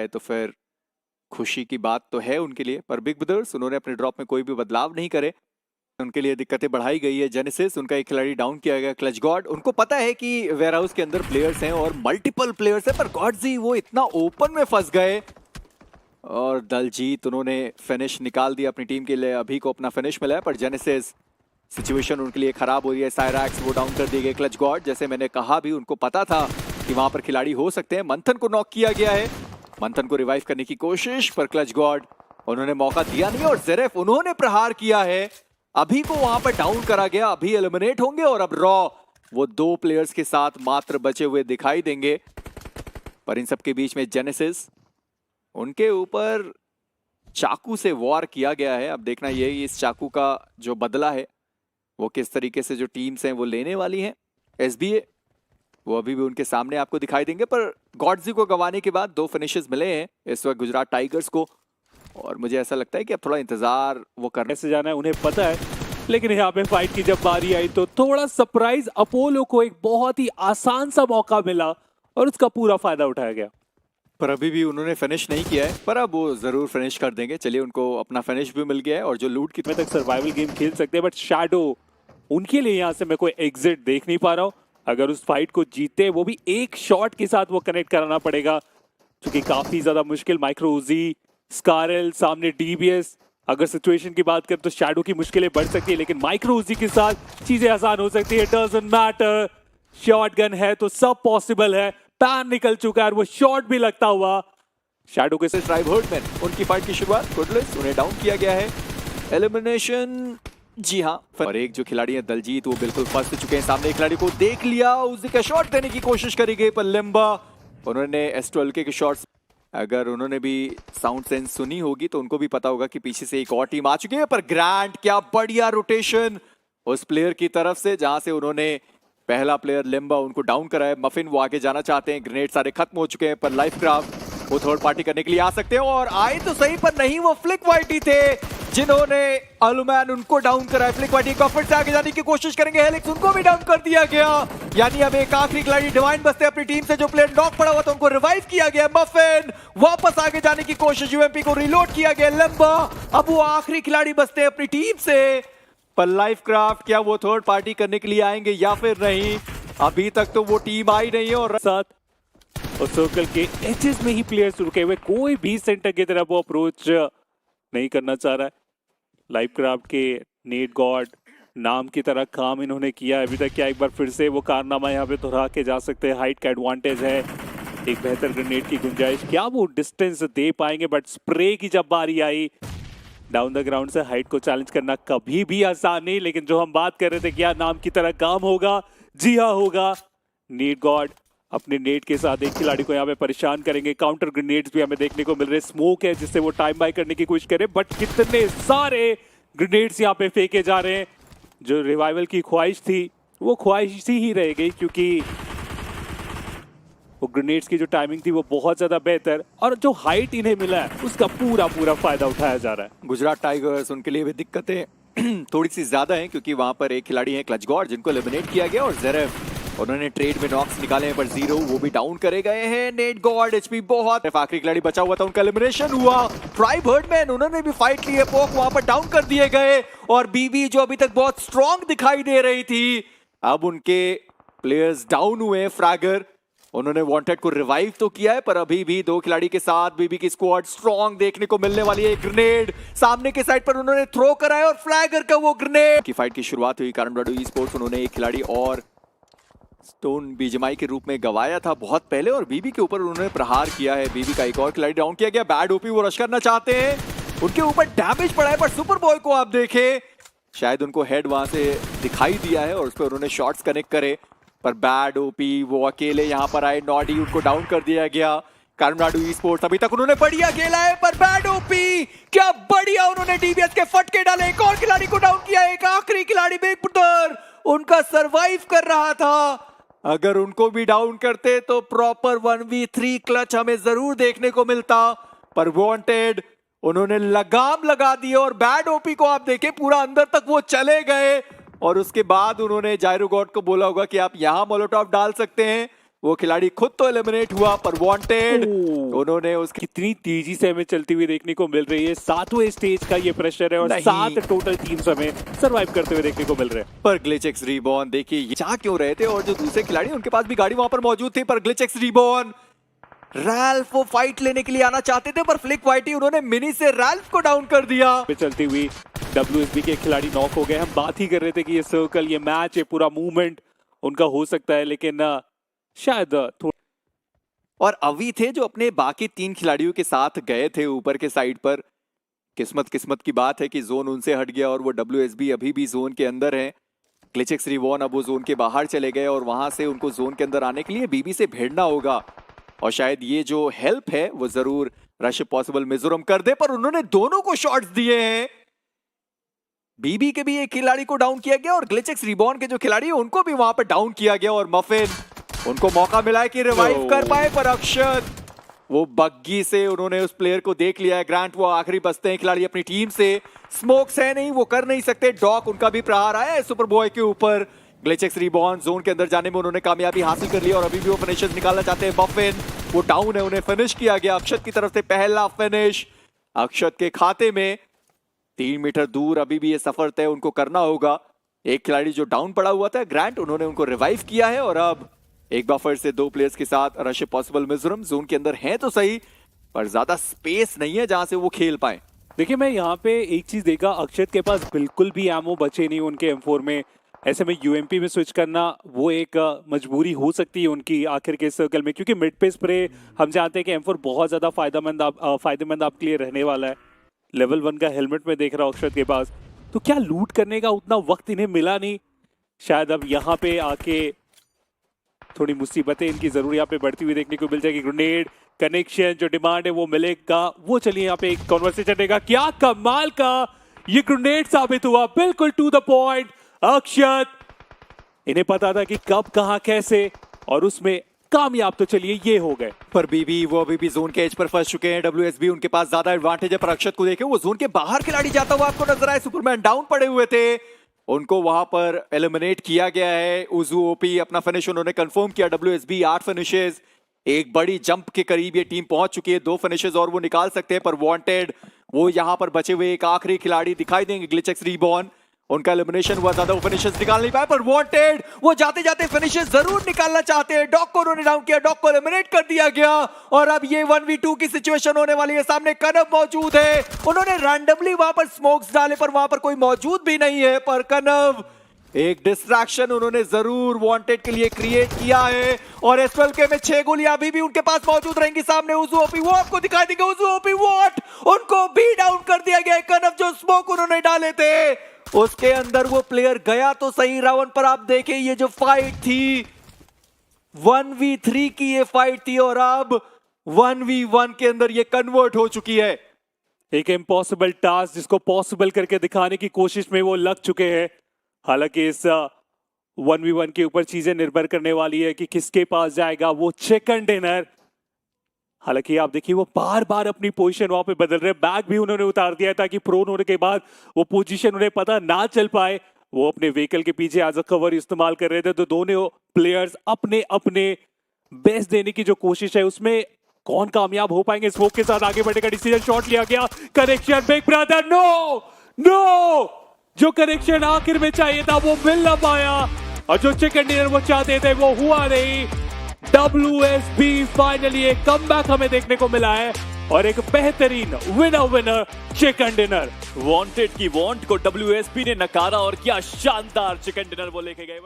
है तो फिर खुशी की बात तो है उनके लिए, पर बिग ब्रदर्स उन्होंने अपने ड्रॉप में कोई भी बदलाव नहीं करे, उनके लिए दिक्कतें बढ़ाई गई है। जेनेसिस उनका एक खिलाड़ी डाउन किया गया, क्लच गॉड उनको पता है कि वेयर हाउस के अंदर प्लेयर्स हैं और मल्टीपल प्लेयर्स हैं, पर गॉडजी वो इतना ओपन में फंस गए और दलजीत उन्होंने फिनिश निकाल दिया अपनी टीम के लिए। अभी को अपना फिनिश मिला है, पर जेनेसिस सिचुएशन उनके लिए खराब हो रही है। साइरैक्स वो डाउन कर दिए गए। क्लच गॉड जैसे मैंने कहा भी उनको पता था कि वहां पर खिलाड़ी हो सकते हैं। मंथन को नॉक किया गया है, मंथन को रिवाइव करने की कोशिश, पर क्लच गॉड उन्होंने मौका दिया नहीं और ज़ेरेफ उन्होंने प्रहार किया है। अभी को वहां पर डाउन करा गया, अभी एलिमिनेट होंगे और अब रॉ वो 2 प्लेयर्स के साथ मात्र बचे हुए दिखाई देंगे। पर इन सबके बीच में जेनेसिस उनके ऊपर चाकू से वॉर किया गया है। अब देखना यही इस चाकू का जो बदला है वो किस तरीके से जो टीम्स हैं वो लेने वाली हैं। एसबीए वो अभी भी उनके सामने आपको दिखाई देंगे, पर गॉडजी को गंवाने के बाद 2 फिनिशेस मिले हैं इस वक्त गुजरात टाइगर्स को, और मुझे ऐसा लगता है कि अब थोड़ा इंतजार वो करने से जाना है उन्हें पता है। लेकिन यहाँ पे फाइट की जब बारी आई तो थोड़ा सरप्राइज अपोलो को एक बहुत ही आसान सा मौका मिला और उसका पूरा फायदा उठाया गया। पर अभी भी उन्होंने फिनिश नहीं किया है, पर अब वो जरूर फिनिश कर देंगे। चलिए उनको अपना फिनिश भी मिल गया है और जो लूट की तक सर्वाइवल गेम खेल सकते हैं, बट शैडो उनके लिए यहाँ से मैं कोई एग्जिट देख नहीं पा रहा हूँ। अगर उस फाइट को जीते वो भी एक शॉट के साथ वो कनेक्ट कराना पड़ेगा, क्योंकि काफी ज्यादा मुश्किल। माइक्रो उजी, स्कारल, सामने डीबीएस, अगर सिचुएशन की बात करें तो शैडो की मुश्किलें बढ़ सकती है, लेकिन माइक्रो उजी के साथ चीजें आसान हो सकती है। डजंट मैटर, शॉटगन है तो सब पॉसिबल है। पैन निकल चुका है और वो शॉट भी लगता हुआ शैडो के साथ। ट्राइब हर्टमैन उनकी फाइट की शुरुआत गुडलेस, उन्हें डाउन किया गया है। एलिमिनेशन, जी हाँ, और एक जो खिलाड़ी है दलजीत वो बिल्कुल फंस चुके हैं। सामने एक खिलाड़ी को देख लिया, उसका शॉट देने की कोशिश करी गई, पर लिम्बा उन्होंने S12 के शॉट्स, अगर उन्होंने भी साउंड सेंस सुनी होगी तो उनको भी पता होगा कि पीछे से एक और टीम आ चुकी है। पर ग्रैंड क्या बढ़िया रोटेशन उस प्लेयर की तरफ से जहां से उन्होंने पहला प्लेयर लिम्बा उनको डाउन कराया। मफिन वो आगे जाना चाहते हैं, ग्रेनेड सारे खत्म हो चुके हैं, पर लाइफ क्राफ्ट वो थर्ड पार्टी करने के लिए आ सकते हैं और आए तो सही, पर नहीं, वो फ्लिक वाइटी थे जिन्होंने अलुमैन उनको डाउन कराया। फ्लिक वाइटी कॉफर से आगे जाने की कोशिश करेंगे, हेलिक्स उनको भी डाउन कर दिया गया। यानी अब एक आखिरी खिलाड़ी डिवाइन बसते अपनी टीम से, जो प्लेयर नॉक पड़ा हुआ था उनको रिवाइव किया गया। मफिन वापस आगे जाने की कोशिश, यूएमपी को रिलोड किया गया। लंबा अब वो आखिरी खिलाड़ी बसते अपनी टीम से, पर लाइफ क्राफ्ट क्या वो थर्ड पार्टी करने के लिए आएंगे या फिर नहीं, अभी तक तो वो टीम आई नहीं है। और साथ और सर्कल के एजेस में ही प्लेयर्स रुके हुए, कोई भी सेंटर की तरफ वो अप्रोच नहीं करना चाह रहा है। लाइफ क्राफ्ट के नेट गॉड नाम की तरह काम इन्होंने किया अभी तक, क्या एक बार फिर से वो कारनामा यहाँ पे दोहरा के जा सकते हैं। हाइट का एडवांटेज है, एक बेहतर ग्रेनेड की गुंजाइश, क्या वो डिस्टेंस दे पाएंगे। बट स्प्रे की जब बारी आई डाउन द ग्राउंड से हाइट को चैलेंज करना कभी भी आसान नहीं, लेकिन जो हम बात कर रहे थे क्या नाम की तरह काम होगा, जी हाँ होगा। नेट गॉड अपने नेट के साथ एक खिलाड़ी को यहाँ पे परेशान करेंगे। काउंटर ग्रेनेड्स भी हमें देखने को मिल रहे, स्मोक है जिससे वो टाइम बाय करने की कोशिश करे, बट कितने सारे ग्रेनेड्स यहाँ पे फेंके जा रहे हैं। जो रिवाइवल की ख्वाहिश थी वो ख्वाहिश ही रह गई, क्योंकि वो ग्रेनेड्स की जो टाइमिंग थी वो बहुत ज्यादा बेहतर, और जो हाइट इन्हें मिला है उसका पूरा फायदा उठाया जा रहा है। गुजरात टाइगर्स उनके लिए भी दिक्कतें थोड़ी सी ज्यादा हैं, क्योंकि वहां पर एक खिलाड़ी है क्लच गॉड जिनको एलिमिनेट किया गया, और ज़ेरेफ उन्होंने ट्रेड में नॉक्स निकाले हैं, पर जीरो वो भी डाउन करे गए हैं। नेट गॉड एचपी बहुत, आखिरी खिलाड़ी बचा हुआ था, उनका एलिमिनेशन हुआ। ट्राइब हर्टमैन उन्होंने भी फाइट ली है, पोक वहां पर डाउन कर दिए गए, और बीबी जो अभी तक बहुत स्ट्रॉन्ग दिखाई दे रही थी अब उनके प्लेयर्स डाउन हुए। फ्रैगर उन्होंने वांटेड को रिवाइव तो किया है, पर अभी भी 2 खिलाड़ी के साथ बीबी की स्क्वाड स्ट्रॉन्ग देखने को मिलने वाली है। ग्रेनेड सामने के साइड पर उन्होंने थ्रो कराया और फ्लैगर का वो ग्रेनेड की फाइट की शुरुआत हुई। कारण ई स्पोर्ट्स उन्होंने एक खिलाड़ी और स्टोन बीजेमाई के रूप में गवाया था बहुत पहले, और बीबी के ऊपर उन्होंने प्रहार किया है। बीबी का एक और खिलाड़ी डाउन किया गया। बैड ओपी वो रश करना चाहते हैं, उनके ऊपर डैमेज पड़ा है, पर सुपर बॉय को आप देखें शायद उनको हेड वहां से दिखाई दिया है और उस पर उन्होंने शॉट्स कनेक्ट करे, पर बैड ओपी वो अकेले यहां पर आए। नॉडी उनको डाउन कर दिया गया। कारुनाडू ई स्पोर्ट्स अभी तक उन्होंने बढ़िया खेला है, पर बैड ओपी क्या बढ़िया उन्होंने डीबीएस के फटके डाले। एक और खिलाड़ी को डाउन किया, एक आखिरी खिलाड़ी बिग ब्रदर उनका सरवाइव कर रहा था। अगर उनको भी डाउन करते तो प्रॉपर 1v3 क्लच हमें जरूर देखने को मिलता, पर वांटेड उन्होंने लगाम लगा दी और बैड ओपी को आप देखें पूरा अंदर तक वो चले गए, और उसके बाद उन्होंने जायरो गॉड को बोला होगा कि आप यहां मोलोटॉव डाल सकते हैं, वो खिलाड़ी खुद तो एलिमिनेट हुआ पर वांटेड ओह। उन्होंने उसकी कितनी तेजी से हमें चलती हुई देखने को मिल रही है। 7वें स्टेज का ये प्रेशर है और नहीं। 7 टोटल टीम्स हमें सरवाइव करते हुए देखने को मिल रहे हैं। पर ग्लिचेक्स रीबॉर्न देखिए ये चाह क्यों रहे थे, और जो दूसरे खिलाड़ी उनके पास भी गाड़ी वहां पर मौजूद थी, पर ग्लिचेक्स रीबॉर्न रैल्फ वो फाइट लेने के लिए आना चाहते थे, पर फ्लिक वाइटी उन्होंने मिनी से रैल्फ को डाउन कर दिया। पे चलती हुई WSB के खिलाड़ी नॉक हो गए। हम बात ही कर रहे थे कि ये सर्कल, ये मैच, ये पूरा मूवमेंट उनका हो सकता है, लेकिन शायद और अवी थे जो अपने बाकी 3 खिलाड़ियों के साथ गए थे ऊपर के साइड पर। किस्मत की बात है कि जोन उनसे हट गया और वो WSB अभी भी जोन के अंदर है। ग्लिचेक्स रीबॉर्न अब वो जोन के बाहर चले गए और वहां से उनको जोन के अंदर आने के लिए बीबी से भिड़ना होगा, और शायद ये जो हेल्प है वो जरूर रश पॉसिबल मिजोरम कर दे, पर उन्होंने दोनों को शॉट्स दिए हैं। बीबी के भी एक खिलाड़ी को डाउन किया गया और ग्लिचेक्स रीबॉर्न के जो खिलाड़ी है उनको भी वहां पर डाउन किया गया, और मफिन उनको मौका मिला है कि रिवाइव कर पाए, पर अक्षत वो बग्गी से उन्होंने उस प्लेयर को देख लिया है। ग्रांट वो आखिरी बचते हैं खिलाड़ी अपनी टीम से, स्मोक्स है नहीं, वो कर नहीं सकते। डॉक उनका भी प्रहार आया है सुपर बॉय के ऊपर। ग्लिचेक्स रीबॉर्न जोन के अंदर जाने में उन्होंने कामयाबी हासिल कर ली और अभी भी वो फिनिशर्स निकालना चाहते हैं। मफिन वो डाउन है, उन्हें फिनिश किया गया। अक्षत की तरफ से पहला फिनिश अक्षत के खाते में। 3 मीटर दूर अभी भी ये सफर तय उनको करना होगा। एक खिलाड़ी जो डाउन पड़ा हुआ था ग्रांट, उन्होंने उनको रिवाइव किया है, और अब एक बार फिर से 2 प्लेयर्स के साथ रश पॉसिबल मिजोरम जोन के अंदर हैं तो सही, पर ज्यादा स्पेस नहीं है जहां से वो खेल पाए। देखिए, मैं यहाँ पे एक चीज देखा, अक्षत के पास बिल्कुल भी एमो बचे नहीं उनके M4 में। ऐसे में UMP में स्विच करना वो एक मजबूरी हो सकती है उनकी आखिर के सर्कल में, क्योंकि मिड पे स्प्रे हम जानते हैं कि M4 बहुत ज्यादा फायदेमंद आपके लिए रहने वाला है। लेवल 1 का हेलमेट में देख रहा हूँ अक्षत के पास, तो क्या लूट करने का उतना वक्त इन्हें मिला नहीं। शायद अब यहाँ पे आके थोड़ी मुसीबतें इनकी जरूर यहाँ पे बढ़ती हुई देखने को मिल जाएगी। ग्रेनेड कनेक्शन जो डिमांड है वो मिलेगा। वो चलिए यहाँ पे एक कॉन्वर्सेशन रहेगा। क्या कमाल का ये ग्रेनेड साबित हुआ, बिल्कुल टू द पॉइंट। अक्षत, इन्हें पता था कि कब कहां कैसे, और उसमें कामयाब तो चलिए ये हो गए। पर बीबी वो अभी भी जोन के एज पर फंस चुके हैं। WSB उनके पास ज्यादा एडवांटेज है, पर अक्षत को देखे वो जोन के बाहर खिलाड़ी जाता हुआ आपको नजर आए। सुपरमैन डाउन पड़े हुए थे, उनको वहां पर एलिमिनेट किया गया है। उजू ओपी अपना फिनिश उन्होंने कंफर्म किया। WSB 8 फिनिशेस, एक बड़ी जंप के करीब ये टीम पहुंच चुकी है। 2 फिनिशेस और वो निकाल सकते हैं, पर वांटेड वो यहां पर बचे हुए एक आखिरी खिलाड़ी दिखाई देंगे। ग्लिचेक्स रीबॉर्न, उनका एलिमिनेशन हुआ, ज्यादा वो फिनिशेस निकाल नहीं पाए, पर वांटेड वो जाते जाते फिनिशेस जरूर निकालना चाहते हैं। डॉक को उन्होंने डाउन किया, डॉक को एलिमिनेट कर दिया गया, और अब ये 1v2 की सिचुएशन होने वाली है। सामने कनव मौजूद है, उन्होंने रैंडमली वहां पर स्मोक्स डाले, पर वहां पर कोई मौजूद भी नहीं है। पर कनव एक डिस्ट्रैक्शन उन्होंने जरूर वांटेड के लिए क्रिएट किया है, और SLK में 6 गोलियां अभी भी उनके पास मौजूद रहेंगी। सामने उजू ओपी वो आपको दिखाई देंगे। उजू ओपी व्हाट, उनको भी डाउन कर दिया गया है। कनव जो स्मोक उन्होंने डाले थे उसके अंदर वो प्लेयर गया तो सही राउंड, पर आप देखें ये जो फाइट थी 1v3 की ये फाइट थी, और अब 1v1 के अंदर ये कन्वर्ट हो चुकी है। एक इम्पॉसिबल टास्क जिसको पॉसिबल करके दिखाने की कोशिश में वो लग चुके हैं। हालांकि इस 1v1 के ऊपर चीजें निर्भर करने वाली है कि किसके पास जाएगा वो चिकन डिनर। हालांकि आप देखिए वो बार बार अपनी पोजीशन वहां पे बदल रहे। बैग भी उन्होंने उतार दिया ताकि प्रोन होने के बाद वो पोजीशन उन्हें पता ना चल पाए। वो अपने व्हीकल के पीछे एज अ कवर इस्तेमाल कर रहे थे। तो दोनों प्लेयर्स अपने अपने बेस्ट देने की जो कोशिश है उसमें कौन कामयाब हो पाएंगे। स्मोक के साथ आगे बढ़ने का डिसीजन, शॉट लिया गया, कनेक्शन बिग ब्रदर, नो जो कनेक्शन आखिर में चाहिए था वो मिल ना पाया, और जो चिकन डिनर वो चाहते थे वो हुआ नहीं। WSB फाइनली एक कमबैक हमें देखने को मिला है, और एक बेहतरीन विनर चिकन डिनर। वांटेड की वांट को WSB ने नकारा, और क्या शानदार चिकन डिनर वो लेके गए।